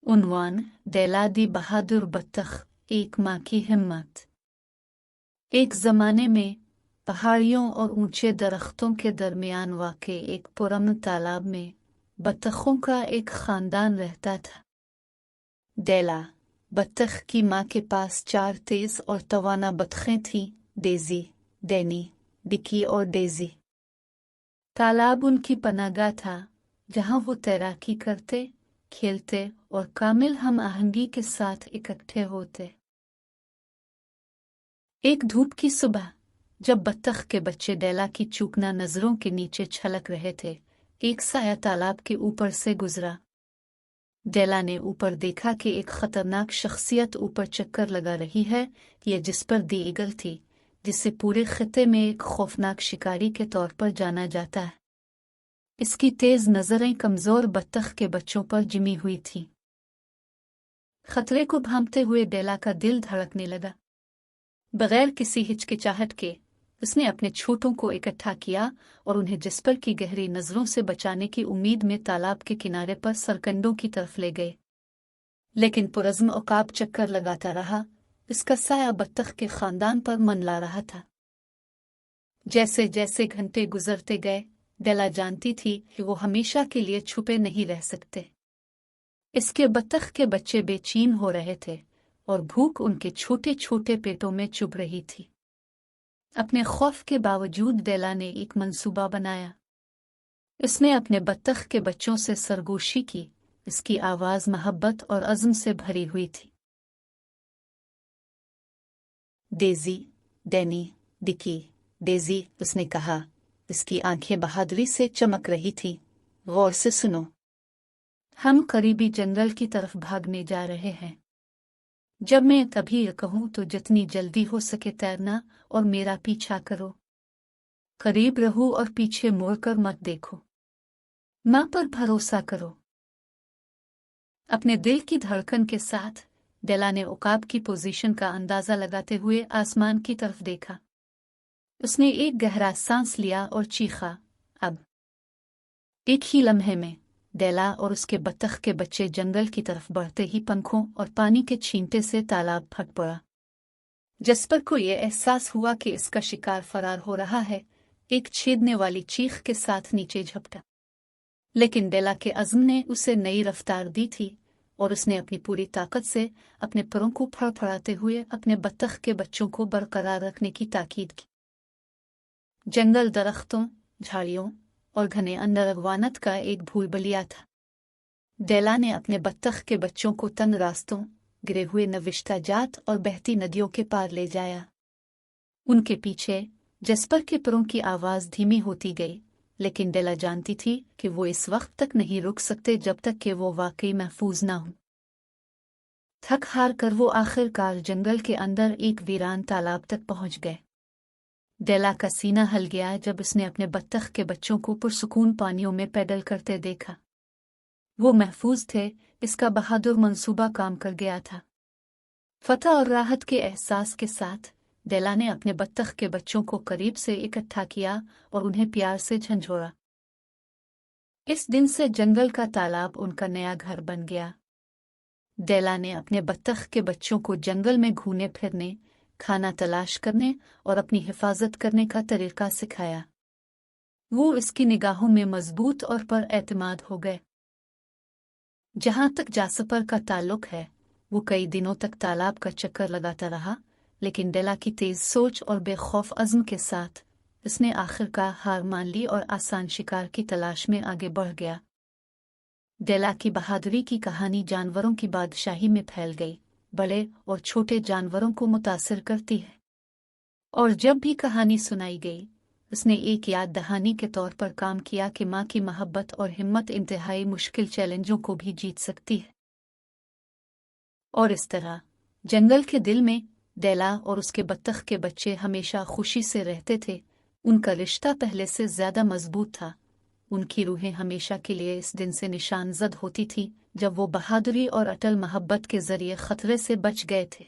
उन्वान डेला दी बहादुर बत्तख, एक माँ की हिम्मत। एक जमाने में पहाड़ियों और ऊंचे दरख्तों के दरमियान वाक़े एक पुरअमन तालाब में बत्तखों का एक खानदान रहता था। डेला बत्तख की माँ के पास 4 तेज और तवाना बत्तखें थीं, डेज़ी, डैनी, डिकी और डेज़ी। तालाब उनकी पनाहगाह था, जहाँ वो तैराकी करते, खेलते और कामिल हम आहंगी के साथ इकट्ठे होते। एक धूप की सुबह, जब बत्तख के बच्चे डेला की चूकना नजरों के नीचे छलक रहे थे, एक साया तालाब के ऊपर से गुजरा। डेला ने ऊपर देखा कि एक खतरनाक शख्सियत ऊपर चक्कर लगा रही है, ये जिस पर दी ईगल थी, जिसे पूरे खिते में एक खौफनाक शिकारी के तौर पर जाना जाता है। इसकी तेज नजरें कमजोर बत्तख के बच्चों पर जिमी हुई थीं। खतरे को भांपते हुए डेला का दिल धड़कने लगा। बगैर किसी हिचकिचाहट के उसने अपने छोटों को इकट्ठा किया और उन्हें जिस्पर की गहरी नजरों से बचाने की उम्मीद में तालाब के किनारे पर सरकंडों की तरफ ले गए। लेकिन पुरज़्म औकाब चक्कर लगाता रहा, इसका साया बत्तख के खानदान पर मनला रहा था। जैसे जैसे घंटे गुजरते गए, डेला जानती थी कि वो हमेशा के लिए छुपे नहीं रह सकते। इसके बत्तख के बच्चे बेचैन हो रहे थे और भूख उनके छोटे छोटे पेटों में चुभ रही थी। अपने खौफ के बावजूद डेला ने एक मंसूबा बनाया। इसने अपने बत्तख के बच्चों से सरगोशी की, इसकी आवाज मोहब्बत और अज़्म से भरी हुई थी। डेज़ी, डैनी, डिकी, डेज़ी, उसने कहा, इसकी आंखें बहादुरी से चमक रही थीं। गौर से सुनो, हम करीबी जंगल की तरफ भागने जा रहे हैं। जब मैं कभी कहूँ तो जितनी जल्दी हो सके तैरना और मेरा पीछा करो। करीब रहो और पीछे मुड़कर मत देखो। माँ पर भरोसा करो। अपने दिल की धड़कन के साथ डेला ने उकाब की पोजीशन का अंदाजा लगाते हुए आसमान की तरफ देखा। उसने एक गहरा सांस लिया और चीखा, अब। एक ही लम्हे में डेला और उसके बत्तख के बच्चे जंगल की तरफ बढ़ते ही पंखों और पानी के छींटे से तालाब फट पड़ा। जिस्पर को यह एहसास हुआ कि इसका शिकार फरार हो रहा है, एक छेदने वाली चीख के साथ नीचे झपटा। लेकिन डेला के अज़्म ने उसे नई रफ्तार दी थी और उसने अपनी पूरी ताकत से अपने परों को फड़फड़ाते हुए अपने बत्तख के बच्चों को बरकरार रखने की ताकीद की। जंगल दरख्तों, झाड़ियों और घने अंदरवानत का एक भूलभुलैया था। डेला ने अपने बत्तख के बच्चों को तंग रास्तों, गिरे हुए नविश्ता जात और बहती नदियों के पार ले जाया। उनके पीछे जिस्पर के परों की आवाज धीमी होती गई, लेकिन डेला जानती थी कि वो इस वक्त तक नहीं रुक सकते जब तक कि वो वाकई महफूज ना हो। थक हार कर वो आखिरकार जंगल के अंदर एक वीरान तालाब तक पहुंच गए। डेला का सीना हल गया जब उसने अपने बत्तख के बच्चों को पुरसुकून पानियों में पैडल करते देखा। वो महफूज थे, इसका बहादुर मंसूबा काम कर गया था। फतह और राहत के एहसास के साथ डेला ने अपने बत्तख के बच्चों को करीब से इकट्ठा किया और उन्हें प्यार से झंझोड़ा। इस दिन से जंगल का तालाब उनका नया घर बन गया। डेला ने अपने बत्तख के बच्चों को जंगल में घूमने फिरने, खाना तलाश करने और अपनी हिफाजत करने का तरीका सिखाया। वो इसकी निगाहों में मजबूत और पर एतमाद हो गए। जहां तक जासपर का ताल्लुक है, वो कई दिनों तक तालाब का चक्कर लगाता रहा, लेकिन डेला की तेज सोच और बेखौफ अज़्म के साथ उसने आखिरकार हार मान ली और आसान शिकार की तलाश में आगे बढ़ गया। डेला की बहादुरी की कहानी जानवरों की बादशाही में फैल गई, बड़े और छोटे जानवरों को मुतासिर करती है। और जब भी कहानी सुनाई गई, उसने एक याद दहानी के तौर पर काम किया कि माँ की मोहब्बत और हिम्मत इंतहाई मुश्किल चैलेंजों को भी जीत सकती है। और इस तरह जंगल के दिल में डेला और उसके बत्तख के बच्चे हमेशा खुशी से रहते थे। उनका रिश्ता पहले से ज्यादा मजबूत था। उनकी रूहें हमेशा के लिए इस दिन से निशान जद होती थी जब वो बहादुरी और अटल मोहब्बत के जरिए खतरे से बच गए थे।